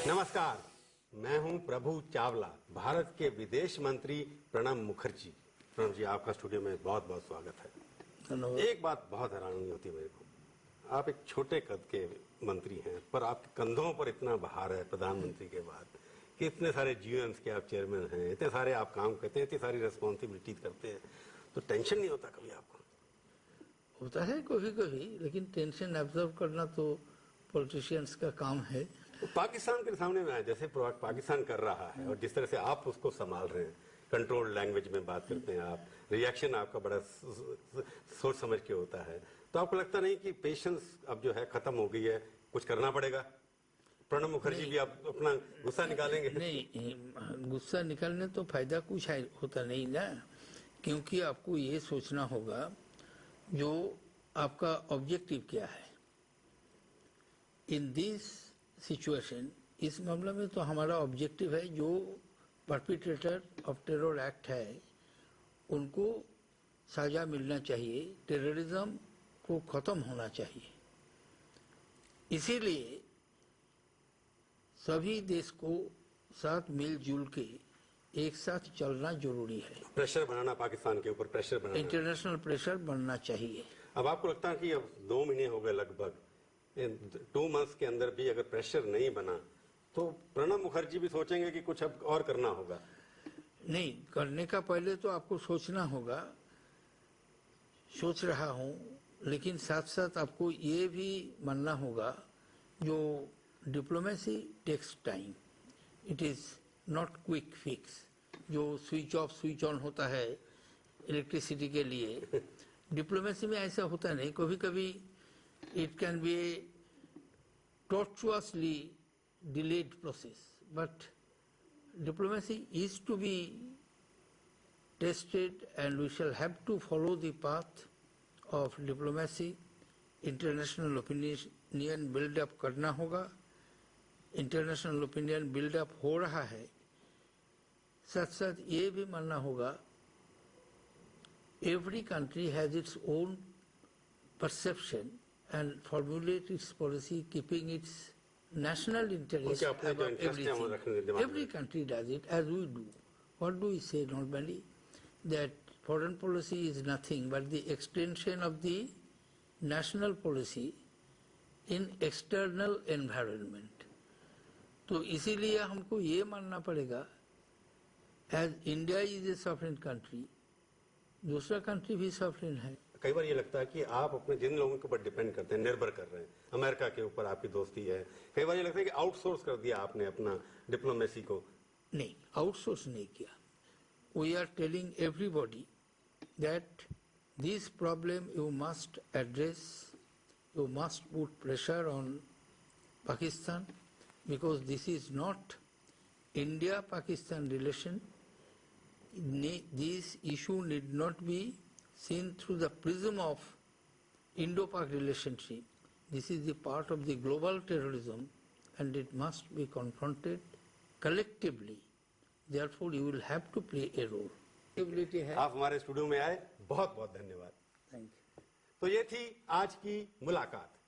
नमस्कार, मैं हूं प्रभु चावला, भारत के विदेश मंत्री प्रणब मुखर्जी। प्रणब जी, आपका स्टूडियो में बहुत बहुत स्वागत है। धन्यवाद। एक बात बहुत हैरानी होती है मेरे को, आप एक छोटे कद के मंत्री हैं, पर आपके कंधों पर इतना भार है प्रधानमंत्री के बाद कि इतने सारे जीएम्स के आप चेयरमैन हैं, इतने सारे आप काम करते हैं, इतनी सारी रिस्पॉन्सिबिलिटी करते हैं, तो टेंशन नहीं होता कभी आपको? होता है कभी कभी, लेकिन टेंशन एब्जॉर्व करना तो पॉलिटिशियंस का काम है। तो पाकिस्तान के सामने में आए, जैसे पाकिस्तान कर रहा है और जिस तरह से आप उसको संभाल रहे हैं, कंट्रोल्ड लैंग्वेज में बात करते हैं आप, रिएक्शन आपका बड़ा सोच समझ के होता है, तो आपको लगता नहीं कि पेशेंस अब जो है खत्म हो गई है, कुछ करना पड़ेगा? प्रणब मुखर्जी भी आप अपना गुस्सा निकालेंगे? नहीं, गुस्सा निकालने तो फायदा कुछ होता नहीं ना, क्योंकि आपको ये सोचना होगा जो आपका ऑब्जेक्टिव क्या है इन दिस सिचुएशन। इस मामले में तो हमारा ऑब्जेक्टिव है जो परपिट्रेटर ऑफ टेरर एक्ट है उनको सजा मिलना चाहिए, टेररिज्म को खत्म होना चाहिए। इसीलिए सभी देश को साथ मिलजुल के एक साथ चलना जरूरी है। प्रेशर बनाना, पाकिस्तान के ऊपर प्रेशर बनाना, इंटरनेशनल प्रेशर बनना चाहिए। अब आपको लगता है कि अब 2 महीने हो गए लगभग, 2 मंथ्स के अंदर भी अगर प्रेशर नहीं बना तो प्रणब मुखर्जी भी सोचेंगे कि कुछ अब और करना होगा? नहीं, करने का पहले तो आपको सोचना होगा, सोच रहा हूं, लेकिन साथ साथ आपको ये भी मानना होगा जो diplomacy takes time, it is not quick fix. जो स्विच ऑफ स्विच ऑन होता है इलेक्ट्रिसिटी के लिए, डिप्लोमेसी में ऐसा होता नहीं। कभी कभी it can be A tortuously delayed process, but diplomacy is to be tested and we shall have to follow the path of diplomacy. International opinion build up करना होगा, इंटरनेशनल ओपिनियन बिल्ड अप हो रहा है। साथ साथ ये भी मानना होगा every country has its own perception and formulate its policy keeping its national interest above everything. Every country does it as we do. What do we say normally? That foreign policy is nothing but the extension of the national policy in external environment. तो इसीलिए हमको ये मानना पड़ेगा as India is a sovereign country, दूसरा country भी sovereign है। कई बार ये लगता है कि आप अपने जिन लोगों के ऊपर डिपेंड करते हैं, निर्भर कर रहे हैं, अमेरिका के ऊपर आपकी दोस्ती है, कई बार ये लगता है कि आउटसोर्स कर दिया आपने अपना डिप्लोमेसी को। नहीं, आउटसोर्स नहीं किया। We are telling everybody that this problem you must address, you must put pressure on Pakistan, because this is not India Pakistan relation. This issue need not be seen through the prism of Indo-Pak relationship. This is the part of the global terrorism and it must be confronted collectively. Therefore, you will have to play a role. आप हमारे studio में आए, बहुत बहुत धन्यवाद। Thank you. तो ये थी आज की मुलाकात।